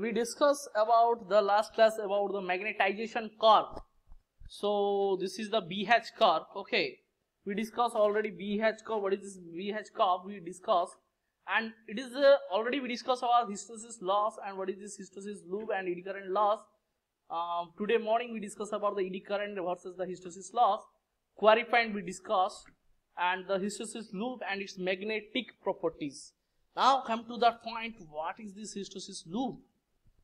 we discussed about the last class about the magnetization curve. So this is the BH curve. Okay, we discussed already BH curve. What is this BH curve? We discussed, and it is already we discussed about hysteresis loss and what is this hysteresis loop and eddy current loss. Today morning we discussed about the eddy current versus the hysteresis loss. Quarry point we discussed, and the hysteresis loop and its magnetic properties. Now come to that point, what is this hysteresis loop?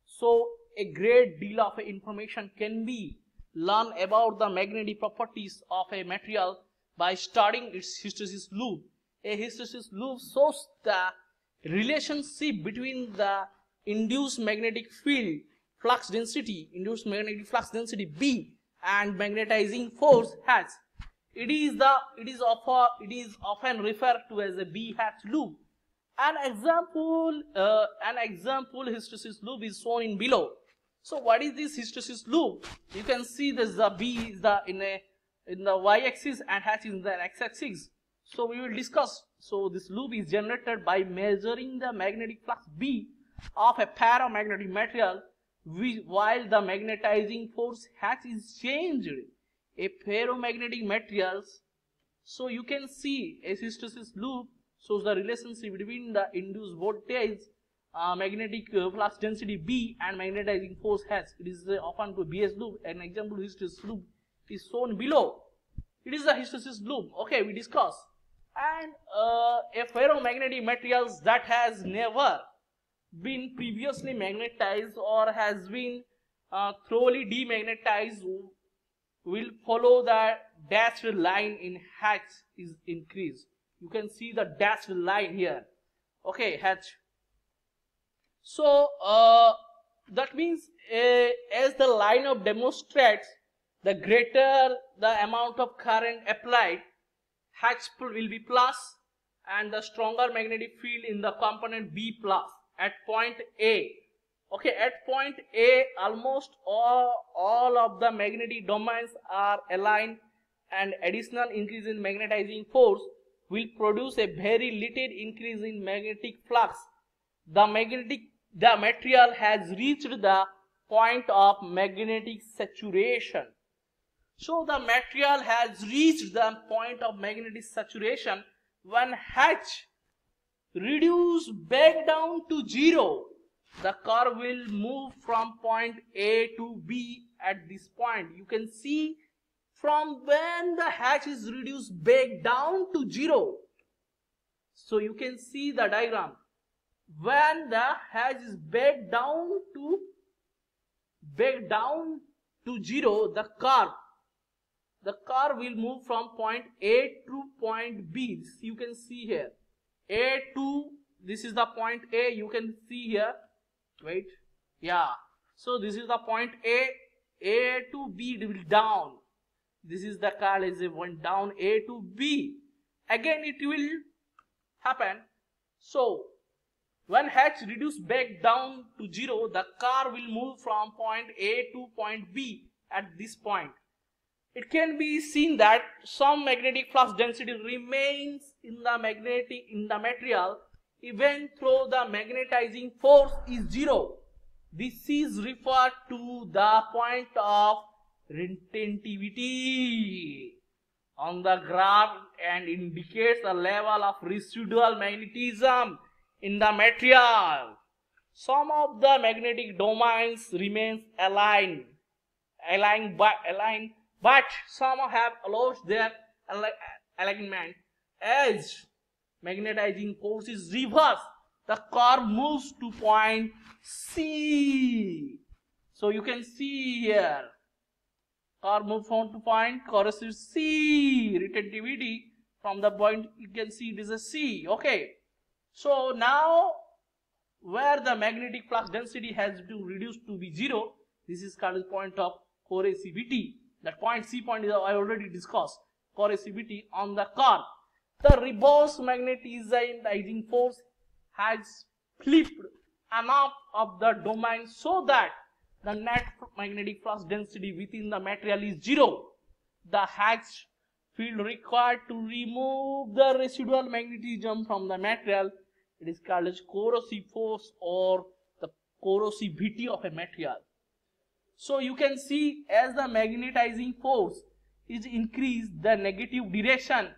So a great deal of information can be learned about the magnetic properties of a material by studying its hysteresis loop. A hysteresis loop shows the relationship between the induced magnetic field flux density, B, and magnetizing force H. It is often referred to as a BH loop. An example hysteresis loop is shown in below. So what is this hysteresis loop? You can see this the B is in the y-axis and H is in the x-axis. So we will discuss. So this loop is generated by measuring the magnetic flux B of a paramagnetic material while the magnetizing force H is changed. A ferromagnetic materials. So you can see a hysteresis loop shows the relationship between the induced voltage, magnetic flux density B, and magnetizing force H. It is often to BH loop. An example hysteresis loop is shown below. It is a hysteresis loop. Okay, we discuss. And a ferromagnetic materials that has never been previously magnetized or has been thoroughly demagnetized will follow the dashed line in H is increased. You can see the dashed line here. Okay, H. So that means as the line up demonstrates, the greater the amount of current applied, H will be plus, and the stronger magnetic field in the component B plus at point A. Okay, at point A, almost all of the magnetic domains are aligned, and additional increase in magnetizing force will produce a very little increase in magnetic flux. The material has reached the point of magnetic saturation. So the material has reached the point of magnetic saturation when H reduced back down to 0. The curve will move from point A to B at this point. You can see from when the H is reduced back down to 0. So you can see the diagram. When the H is back down to 0, the curve will move from point A to point B. You can see here. This is the point A. You can see here. Wait. Yeah. So this is the point A. A to B will down. This is the curve as it went down A to B. Again it will happen. So when H reduced back down to 0, the curve will move from point A to point B at this point. It can be seen that some magnetic flux density remains in the material even though the magnetizing force is 0. This is referred to the point of retentivity on the graph and indicates a level of residual magnetism in the material. Some of the magnetic domains remains aligned, but some have lost their alignment. As magnetizing force is reversed, the curve moves to point C. So you can see here, curve moves on to point corresponds to C. Retentivity from the point you can see it is a C. Okay. So now where the magnetic flux density has been reduced to be 0, this is called the point of coercivity. That point C point is I already discussed. Coercivity on the curve. The reverse magnetizing force has flipped enough of the domain so that the net magnetic flux density within the material is 0. The H field required to remove the residual magnetism from the material, it is called as corrosive force or the corrosivity of a material. So you can see as the magnetizing force is increased, the negative direction,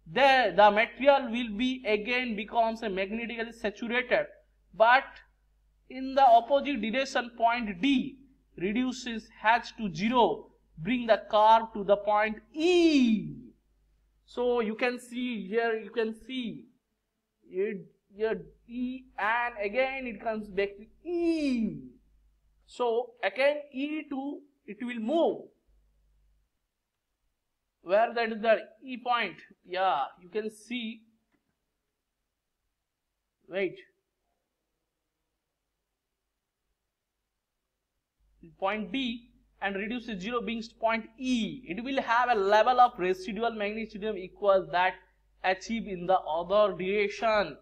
there the material will be again becomes a magnetically saturated, but in the opposite direction point D reduces H to 0, bring the curve to the point E. So you can see here, you can see it here E, and again it comes back to E. So again E2 it will move. Where that is the E point? Yeah, you can see. Wait. Point D and reduces 0 being point E. It will have a level of residual magnesium equals that achieved in the other direction.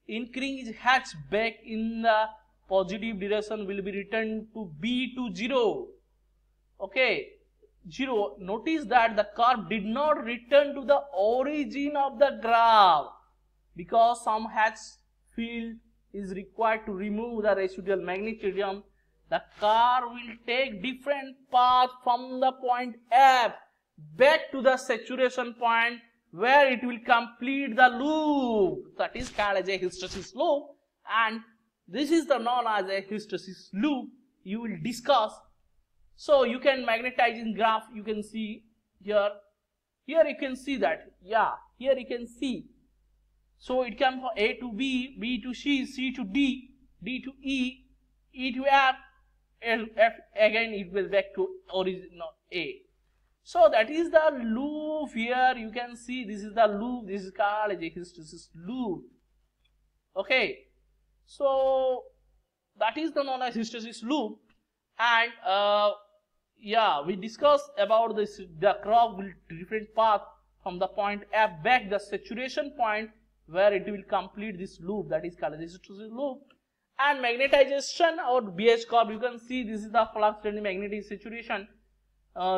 Increase H back in the positive direction will be returned to B to 0. Okay, 0. Notice that the curve did not return to the origin of the graph because some H field is required to remove the residual magnesium. The curve will take different path from the point F back to the saturation point where it will complete the loop. That is called as a hysteresis loop, and this is the known as a hysteresis loop you will discuss. So you can magnetize in graph, you can see here you can see that, yeah, here you can see. So it comes from A to B, B to C, C to D, D to E, E to F, F again it will back to original A. So that is the loop. Here you can see this is the loop, this is called as a hysteresis loop. Okay, so that is the known as hysteresis loop. And yeah, we discussed about this, the curve will different path from the point F back the saturation point where it will complete this loop, that is called as hysteresis loop. And magnetization or BH curve, you can see this is the flux density magnetic saturation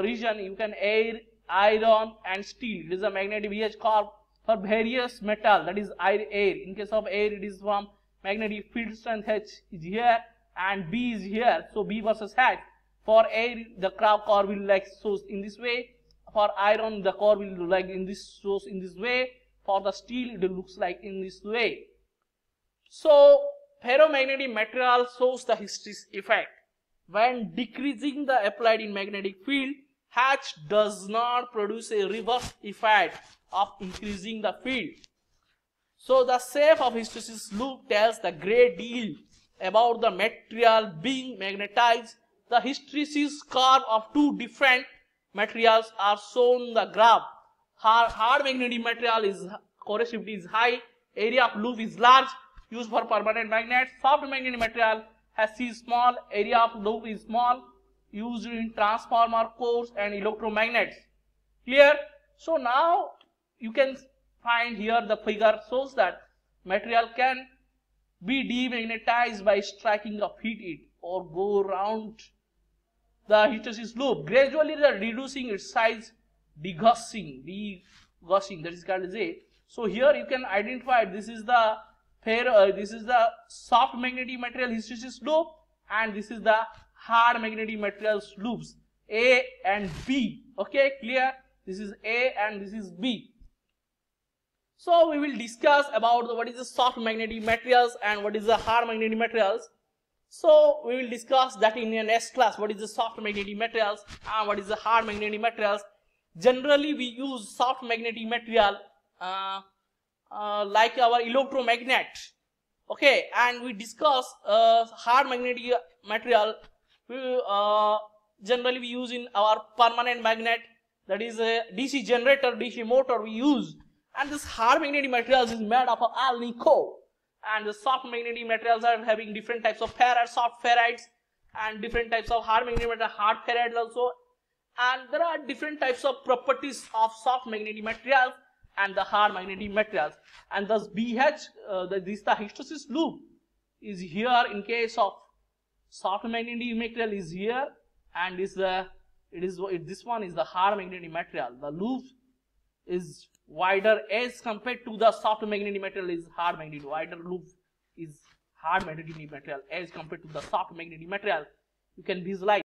region. You can air, iron and steel. It is a magnetic BH curve for various metal, that is air. In case of air, it is from magnetic field strength H is here and B is here. So B versus H. For air, the curve will like so in this way. For iron, the curve will look like in this source in this way. For the steel, it looks like in this way. So ferromagnetic material shows the hysteresis effect. When decreasing the applied in magnetic field, H does not produce a reverse effect of increasing the field. So the shape of hysteresis loop tells the great deal about the material being magnetized. The hysteresis curve of two different materials are shown in the graph. Hard magnetic material is corrosivity is high, area of loop is large, used for permanent magnets. Soft magnetic material has C small, area of loop is small, used in transformer cores and electromagnets. Clear? So now you can find here the figure shows that material can be demagnetized by striking of it or go around the hysteresis loop, gradually reducing its size, degaussing, that is called as A. So here you can identify this is the this is the soft magnetic material hysteresis loop and this is the hard magnetic materials loops A and B. Okay, clear? This is A and this is B. So we will discuss about what is the soft magnetic materials and what is the hard magnetic materials. So we will discuss that in the next class. What is the soft magnetic materials and what is the hard magnetic materials. Generally we use soft magnetic material like our electromagnet. Okay, and we discuss hard magnetic material. Generally we use in our permanent magnet, that is a DC generator, DC motor we use. And this hard magnetic materials is made of alnico. And the soft magnetic materials are having different types of ferrites, soft ferrites, and different types of hard magnetic material, hard ferrites also. And there are different types of properties of soft magnetic materials and the hard magnetic materials. And thus BH, this the hysteresis loop is here in case of soft magnetic material is here, and this one is the hard magnetic material. The loop is wider as compared to the soft magnetic material is hard magnetic. Wider loop is hard magnetic material as compared to the soft magnetic material. You can visualize